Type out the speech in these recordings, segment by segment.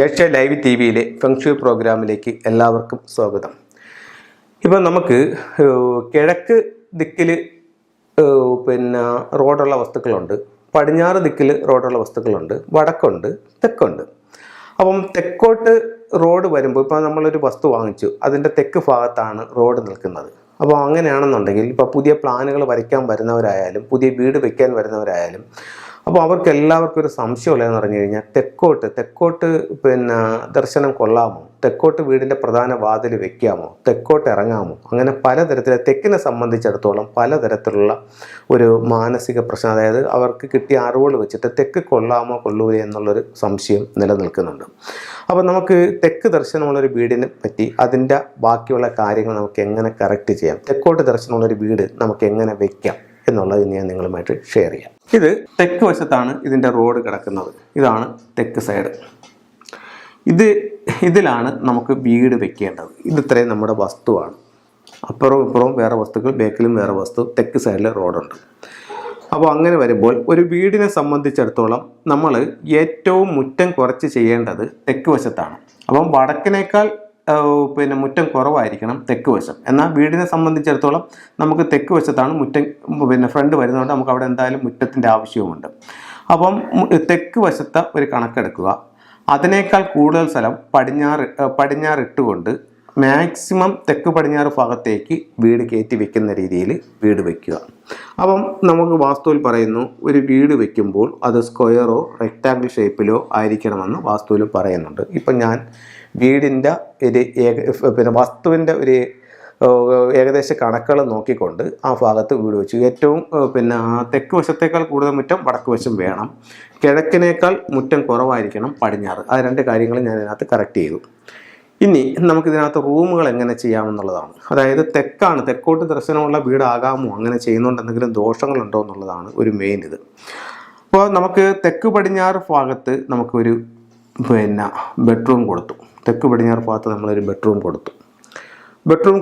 Asia live T വിയിലെ feng shui പ്രോഗ്രാമിലേക്ക് എല്ലാവർക്കും സ്വാഗതം. ഇപ്പം നമുക്ക് കിഴക്ക് ദിക്കിൽ റോഡുള്ള വസ്തുക്കളുണ്ട്, പടിഞ്ഞാറ് ദിക്കിൽ റോഡുള്ള വസ്തുക്കളുണ്ട്, വടക്കുണ്ട്, തെക്കുണ്ട്. അപ്പം തെക്കോട്ട് റോഡ് വരുമ്പോൾ ഇപ്പോൾ നമ്മളൊരു വസ്തു വാങ്ങിച്ചു, അതിൻ്റെ തെക്ക് ഭാഗത്താണ് റോഡ് നിൽക്കുന്നത്. അപ്പോൾ അങ്ങനെയാണെന്നുണ്ടെങ്കിൽ ഇപ്പോൾ പുതിയ പ്ലാനുകൾ വരയ്ക്കാൻ വരുന്നവരായാലും പുതിയ വീട് വയ്ക്കാൻ വരുന്നവരായാലും അപ്പോൾ അവർക്ക് എല്ലാവർക്കും ഒരു സംശയമുള്ളതെന്ന് പറഞ്ഞു കഴിഞ്ഞാൽ തെക്കോട്ട് ദർശനം കൊള്ളാമോ, തെക്കോട്ട് വീടിൻ്റെ പ്രധാന വാതിൽ വെക്കാമോ, തെക്കോട്ട് ഇറങ്ങാമോ, അങ്ങനെ പലതരത്തിലെ തെക്കിനെ സംബന്ധിച്ചിടത്തോളം പലതരത്തിലുള്ള ഒരു മാനസിക പ്രശ്നം, അതായത് അവർക്ക് കിട്ടിയ അറിവുകൾ വെച്ചിട്ട് തെക്ക് കൊള്ളാമോ കൊള്ളൂലേ എന്നുള്ളൊരു സംശയം നിലനിൽക്കുന്നുണ്ട്. അപ്പോൾ നമുക്ക് തെക്ക് ദർശനമുള്ളൊരു വീടിനെ പറ്റി അതിൻ്റെ ബാക്കിയുള്ള കാര്യങ്ങൾ നമുക്ക് എങ്ങനെ കറക്റ്റ് ചെയ്യാം, തെക്കോട്ട് ദർശനമുള്ളൊരു വീട് നമുക്ക് എങ്ങനെ വെക്കാം എന്നുള്ളത് ഞാൻ നിങ്ങളുമായിട്ട് ഷെയർ ചെയ്യാം. ഇത് തെക്ക് വശത്താണ് ഇതിൻ്റെ റോഡ് കിടക്കുന്നത്. ഇതാണ് തെക്ക് സൈഡ്. ഇതിലാണ് നമുക്ക് വീട് വെക്കേണ്ടത്. ഇത്രയും നമ്മുടെ വസ്തുവാണ്. അപ്പുറവും ഇപ്പുറവും വേറെ വസ്തുക്കൾ, ബേക്കിലും വേറെ വസ്തു, തെക്ക് സൈഡിൽ റോഡുണ്ട്. അപ്പോൾ അങ്ങനെ വരുമ്പോൾ ഒരു വീടിനെ സംബന്ധിച്ചിടത്തോളം നമ്മൾ ഏറ്റവും മുറ്റം കുറച്ച് ചെയ്യേണ്ടത് തെക്ക് വശത്താണ്. അപ്പം വടക്കിനേക്കാൾ മുറ്റം കുറവായിരിക്കണം തെക്ക് വശം. എന്നാൽ വീടിനെ സംബന്ധിച്ചിടത്തോളം നമുക്ക് തെക്ക് വശത്താണ് മുറ്റം ഫ്രണ്ട് വരുന്നതുകൊണ്ട് നമുക്ക് അവിടെ എന്തായാലും മുറ്റത്തിൻ്റെ ആവശ്യവുമുണ്ട്. അപ്പം തെക്ക് വശത്തെ ഒരു കണക്കെടുക്കുക. അതിനേക്കാൾ കൂടുതൽ സ്ഥലം പടിഞ്ഞാറ് ഇട്ടുകൊണ്ട് മാക്സിമം തെക്ക് പടിഞ്ഞാറ് ഭാഗത്തേക്ക് വീട് കയറ്റി വെക്കുന്ന രീതിയിൽ വീട് വയ്ക്കുക. അപ്പം നമുക്ക് വാസ്തുവിൽ പറയുന്നു, ഒരു വീട് വയ്ക്കുമ്പോൾ അത് സ്ക്വയറോ റെക്റ്റാങ്കിൾ ഷേപ്പിലോ ആയിരിക്കണമെന്ന് വാസ്തുവിൽ പറയുന്നുണ്ട്. ഇപ്പം ഞാൻ വീടിൻ്റെ ഒരു വസ്തുവിൻ്റെ ഒരു ഏകദേശ കണക്കുകൾ നോക്കിക്കൊണ്ട് ആ ഭാഗത്ത് വീട് വെച്ചു. ഏറ്റവും തെക്ക് വശത്തേക്കാൾ കൂടുതൽ മുറ്റം വടക്ക് വശം വേണം, കിഴക്കിനേക്കാൾ മുറ്റം കുറവായിരിക്കണം പടിഞ്ഞാറ്. അത് രണ്ട് കാര്യങ്ങൾ ഞാൻ ഇതിനകത്ത് കറക്റ്റ് ചെയ്തു. ഇനി നമുക്കിതിനകത്ത് റൂമുകൾ എങ്ങനെ ചെയ്യാമെന്നുള്ളതാണ്. അതായത് തെക്കോട്ട് ദർശനമുള്ള വീടാകാമോ, അങ്ങനെ ചെയ്യുന്നതുകൊണ്ട് എന്തെങ്കിലും ദോഷങ്ങളുണ്ടോ എന്നുള്ളതാണ് ഒരു മെയിൻ ഇത്. അപ്പോൾ നമുക്ക് തെക്ക് പടിഞ്ഞാറ് ഭാഗത്ത് നമുക്കൊരു ബെഡ്റൂം കൊടുത്തു. തെക്ക് പടിഞ്ഞാറ് ഭാഗത്ത് നമ്മളൊരു ബെഡ്റൂം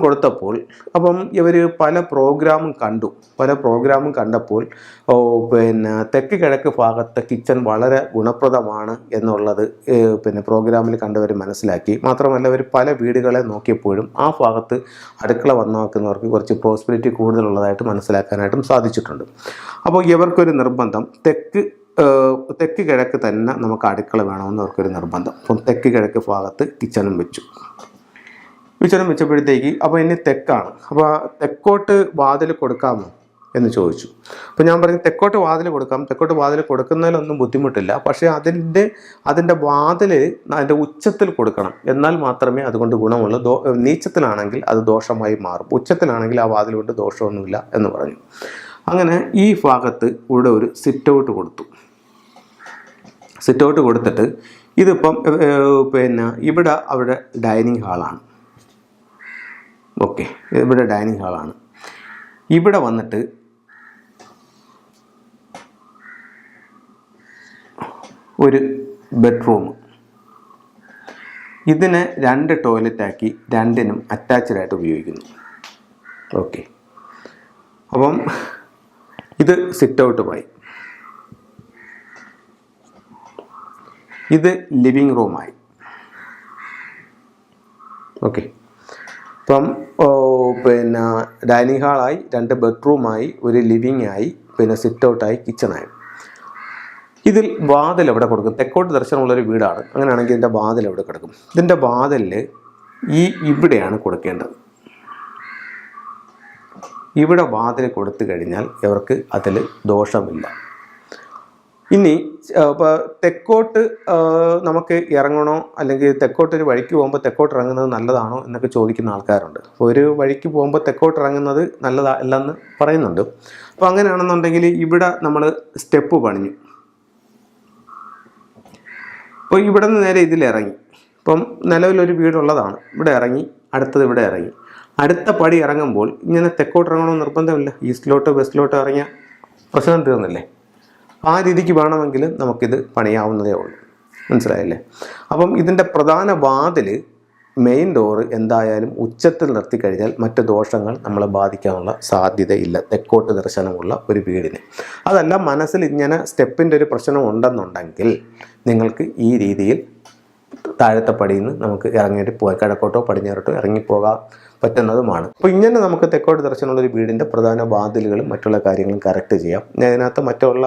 കൊടുത്തപ്പോൾ അപ്പം ഇവർ പല പ്രോഗ്രാമും കണ്ടപ്പോൾ തെക്ക് കിഴക്ക് ഭാഗത്തെ കിച്ചൺ വളരെ ഗുണപ്രദമാണ് എന്നുള്ളത് പ്രോഗ്രാമിൽ കണ്ടവർ മനസ്സിലാക്കി. മാത്രമല്ല അവർ പല വീടുകളെ നോക്കിയപ്പോഴും ആ ഭാഗത്ത് അടുക്കള വന്നു നോക്കുന്നവർക്ക് കുറച്ച് പ്രോസ്പെരിറ്റി കൂടുതലുള്ളതായിട്ട് മനസ്സിലാക്കാനായിട്ടും സാധിച്ചിട്ടുണ്ട്. അപ്പോൾ ഇവർക്കൊരു നിർബന്ധം തെക്ക് കിഴക്ക് തന്നെ നമുക്ക് അടുക്കള വേണമെന്ന് അവർക്കൊരു നിർബന്ധം. അപ്പം തെക്ക് കിഴക്ക് ഭാഗത്ത് കിച്ചണും വെച്ചപ്പോഴത്തേക്ക് അപ്പോൾ ഇനി തെക്കാണ്. അപ്പോൾ തെക്കോട്ട് വാതിൽ കൊടുക്കാമോ എന്ന് ചോദിച്ചു. അപ്പോൾ ഞാൻ പറഞ്ഞു തെക്കോട്ട് വാതിൽ കൊടുക്കാം. തെക്കോട്ട് വാതിൽ കൊടുക്കുന്നതിലൊന്നും ബുദ്ധിമുട്ടില്ല. പക്ഷേ അതിൻ്റെ വാതിൽ അതിൻ്റെ ഉച്ചത്തിൽ കൊടുക്കണം. എന്നാൽ മാത്രമേ അതുകൊണ്ട് ഗുണമുള്ളൂ. നീച്ചത്തിലാണെങ്കിൽ അത് ദോഷമായി മാറും. ഉച്ചത്തിലാണെങ്കിൽ ആ വാതിൽ കൊണ്ട് ദോഷമൊന്നുമില്ല എന്ന് പറഞ്ഞു. അങ്ങനെ ഈ ഭാഗത്ത് ഇവിടെ ഒരു സിറ്റ് ഔട്ട് കൊടുത്തിട്ട് ഇതിപ്പം ഇവിടെ അവിടെ ഡൈനിങ് ഹാളാണ്. ഓക്കെ, ഇവിടെ ഡൈനിങ് ഹാളാണ്. ഇവിടെ വന്നിട്ട് ഒരു ബെഡ്റൂം. ഇതിനെ 2 ടോയ്ലറ്റാക്കി 2നും അറ്റാച്ച്ഡായിട്ട് ഉപയോഗിക്കുന്നു. ഓക്കെ, അപ്പം ഇത് സിറ്റ് ഔട്ടുമായി. ഇത് ലിവിങ് റൂമായി. ഓക്കെ, അപ്പം ഡൈനിങ് ഹാളായി, 2 ബെഡ്റൂമായി, ഒരു ലിവിങ് ആയി, സിറ്റ് ഔട്ടായി, കിച്ചണായി. ഇതിൽ വാതിൽ എവിടെ കൊടുക്കും? തെക്കോട്ട് ദർശനമുള്ളൊരു വീടാണ്. അങ്ങനെയാണെങ്കിൽ ഇതിൻ്റെ വാതിൽ എവിടെ കിടക്കും? ഇതിൻ്റെ വാതിലിൽ ഇവിടെയാണ് കൊടുക്കേണ്ടത്. ഇവിടെ വാതിൽ കൊടുത്തു കഴിഞ്ഞാൽ ഇവർക്ക് അതിൽ ദോഷമില്ല. ഇനി ഇപ്പോൾ തെക്കോട്ട് നമുക്ക് ഇറങ്ങണോ, അല്ലെങ്കിൽ തെക്കോട്ടൊരു വഴിക്ക് പോകുമ്പോൾ തെക്കോട്ട് ഇറങ്ങുന്നത് നല്ലതാണോ എന്നൊക്കെ ചോദിക്കുന്ന ആൾക്കാരുണ്ട്. ഒരു വഴിക്ക് പോകുമ്പോൾ തെക്കോട്ട് ഇറങ്ങുന്നത് നല്ലതല്ലെന്ന് പറയുന്നുണ്ട്. അപ്പോൾ അങ്ങനെയാണെന്നുണ്ടെങ്കിൽ ഇവിടെ നമ്മൾ സ്റ്റെപ്പ് പണിഞ്ഞു. അപ്പോൾ ഇവിടെ നിന്ന് നേരെ ഇതിലിറങ്ങി. ഇപ്പം നിലവിലൊരു വീടുള്ളതാണ്. ഇവിടെ ഇറങ്ങി, അടുത്തത് ഇവിടെ ഇറങ്ങി. അടുത്ത പടി ഇറങ്ങുമ്പോൾ ഇങ്ങനെ തെക്കോട്ട് ഇറങ്ങണമെന്ന് നിർബന്ധമില്ല. ഈസ്റ്റിലോട്ടോ വെസ്റ്റിലോട്ടോ ഇറങ്ങിയ പ്രശ്നം തീർന്നില്ലേ? ആ രീതിക്ക് വേണമെങ്കിൽ നമുക്കിത് പണിയാവുന്നതേ ഉള്ളൂ. മനസ്സിലായില്ലേ? അപ്പം ഇതിൻ്റെ പ്രധാന വാതിൽ, മെയിൻ ഡോറ് എന്തായാലും ഉച്ചത്തിൽ നിർത്തിക്കഴിഞ്ഞാൽ മറ്റ് ദോഷങ്ങൾ നമ്മളെ ബാധിക്കാനുള്ള സാധ്യതയില്ല തെക്കോട്ട് ദർശനമുള്ള ഒരു വീടിന്. അതല്ല, മനസ്സിൽ ഇങ്ങനെ സ്റ്റെപ്പിൻ്റെ ഒരു പ്രശ്നം ഉണ്ടെന്നുണ്ടെങ്കിൽ നിങ്ങൾക്ക് ഈ രീതിയിൽ താഴത്തെ പടിയിൽ നിന്ന് നമുക്ക് ഇറങ്ങിയിട്ട് പോകാം, കിഴക്കോട്ടോ പടിഞ്ഞാറോട്ടോ ഇറങ്ങിപ്പോകാൻ പറ്റുന്നതുമാണ്. അപ്പോൾ ഇങ്ങനെ നമുക്ക് തെക്കോട്ട് ദർശനമുള്ള ഒരു വീടിൻ്റെ പ്രധാന വാതിലുകളും മറ്റുള്ള കാര്യങ്ങളും കറക്റ്റ് ചെയ്യാം. ഇതിനകത്ത് മറ്റുള്ള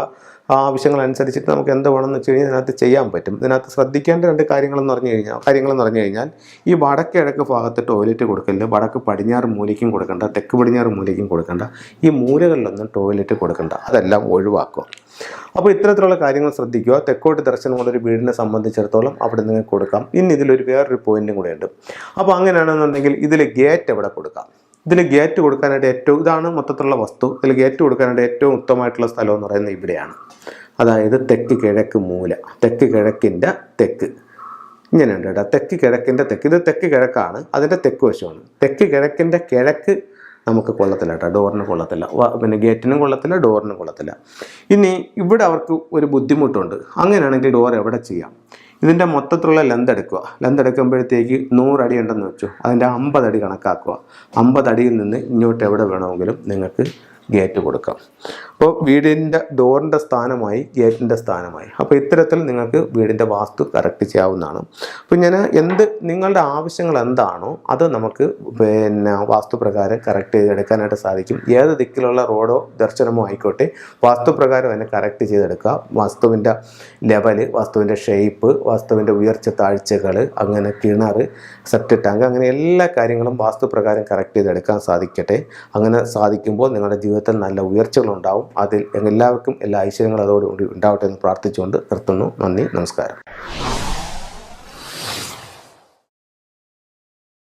ആവശ്യങ്ങളനുസരിച്ചിട്ട് നമുക്ക് എന്ത് വേണമെന്ന് വെച്ച് കഴിഞ്ഞാൽ ഇതിനകത്ത് ചെയ്യാൻ പറ്റും. ഇതിനകത്ത് ശ്രദ്ധിക്കേണ്ട രണ്ട് കാര്യങ്ങളെന്ന് പറഞ്ഞു കഴിഞ്ഞാൽ ഈ വടക്ക് കിഴക്ക് ഭാഗത്ത് ടോയ്ലറ്റ് കൊടുക്കല്, വടക്ക് പടിഞ്ഞാറ് മൂലയ്ക്കും കൊടുക്കണ്ട, തെക്ക് പടിഞ്ഞാറ് മൂലയ്ക്കും കൊടുക്കണ്ട, ഈ മൂലകളിലൊന്നും ടോയ്ലറ്റ് കൊടുക്കണ്ട, അതെല്ലാം ഒഴിവാക്കുക. അപ്പോൾ ഇത്തരത്തിലുള്ള കാര്യങ്ങൾ ശ്രദ്ധിക്കുക. തെക്കോട്ട് ദർശനമുള്ളൊരു വീടിനെ സംബന്ധിച്ചിടത്തോളം അവിടെ നിങ്ങൾക്ക് കൊടുക്കാം. ഇനി ഇതിലൊരു വേറൊരു പോയിന്റും കൂടെ ഉണ്ട്. അപ്പോൾ അങ്ങനെയാണെന്നുണ്ടെങ്കിൽ ഇതിൽ ഗേറ്റ് എവിടെ കൊടുക്കാം? ഇതിൽ ഗേറ്റ് കൊടുക്കാനായിട്ട് ഇതാണ് മൊത്തത്തിലുള്ള വസ്തു. ഇതിൽ ഗേറ്റ് കൊടുക്കാനായിട്ട് ഏറ്റവും ഉത്തമമായിട്ടുള്ള സ്ഥലം എന്ന് പറയുന്നത് ഇവിടെയാണ്. അതായത് തെക്ക് കിഴക്ക് മൂല, തെക്ക് കിഴക്കിൻ്റെ തെക്ക്, ഇങ്ങനെയുണ്ട് കേട്ടോ. തെക്ക് കിഴക്കിൻ്റെ തെക്ക്, ഇത് തെക്ക് കിഴക്കാണ്, അതിൻ്റെ തെക്ക് വശമാണ്. തെക്ക് കിഴക്കിൻ്റെ കിഴക്ക് നമുക്ക് കൊള്ളത്തില്ല കേട്ടോ, ഡോറിന് കൊള്ളത്തില്ല, പിന്നെ ഗേറ്റിനും കൊള്ളത്തില്ല, ഡോറിനും കൊള്ളത്തില്ല. ഇനി ഇവിടെ അവർക്ക് ഒരു ബുദ്ധിമുട്ടുണ്ട്. അങ്ങനെയാണെങ്കിൽ ഡോർ എവിടെ ചെയ്യാം? ഇതിൻ്റെ മൊത്തത്തിലുള്ള ലെന്ത് എടുക്കുക. ലെന്ത് എടുക്കുമ്പോഴത്തേക്ക് 100 അടി ഉണ്ടെന്ന് വെച്ചു, അതിൻ്റെ 50 അടി കണക്കാക്കുക. 50 അടിയിൽ നിന്ന് ഇങ്ങോട്ട് എവിടെ വേണമെങ്കിലും നിങ്ങൾക്ക് ഗേറ്റ് കൊടുക്കാം. അപ്പോൾ വീടിൻ്റെ ഡോറിൻ്റെ സ്ഥാനമായി, ഗേറ്റിൻ്റെ സ്ഥാനമായി. അപ്പോൾ ഇത്തരത്തിൽ നിങ്ങൾക്ക് വീടിൻ്റെ വാസ്തു കറക്റ്റ് ചെയ്യാവുന്നതാണ്. അപ്പോൾ നിങ്ങളുടെ ആവശ്യങ്ങൾ എന്താണോ അത് നമുക്ക് വാസ്തുപ്രകാരം കറക്റ്റ് ചെയ്തെടുക്കാനായിട്ട് സാധിക്കും. ഏത് ദിക്കിലുള്ള റോഡോ ദർശനമോ ആയിക്കോട്ടെ, വാസ്തുപ്രകാരം തന്നെ കറക്റ്റ് ചെയ്തെടുക്കുക. വാസ്തുവിൻ്റെ ലെവല്, വാസ്തുവിൻ്റെ ഷേപ്പ്, വാസ്തുവിൻ്റെ ഉയർച്ച താഴ്ചകൾ, അങ്ങനെ കിണർ, സെപ്റ്റ് ടാങ്ക്, അങ്ങനെ എല്ലാ കാര്യങ്ങളും വാസ്തുപ്രകാരം കറക്റ്റ് ചെയ്തെടുക്കാൻ സാധിക്കട്ടെ. അങ്ങനെ സാധിക്കുമ്പോൾ നിങ്ങളുടെ ജീവിതത്തിൽ നല്ല ഉയർച്ചകളുണ്ടാവും. അതിൽ എല്ലാവർക്കും എല്ലാ ഐശ്വര്യങ്ങളും അതോടുകൂടി ഉണ്ടാവട്ടെ എന്ന് പ്രാർത്ഥിച്ചുകൊണ്ട് നിർത്തുന്നു. നന്ദി, നമസ്കാരം.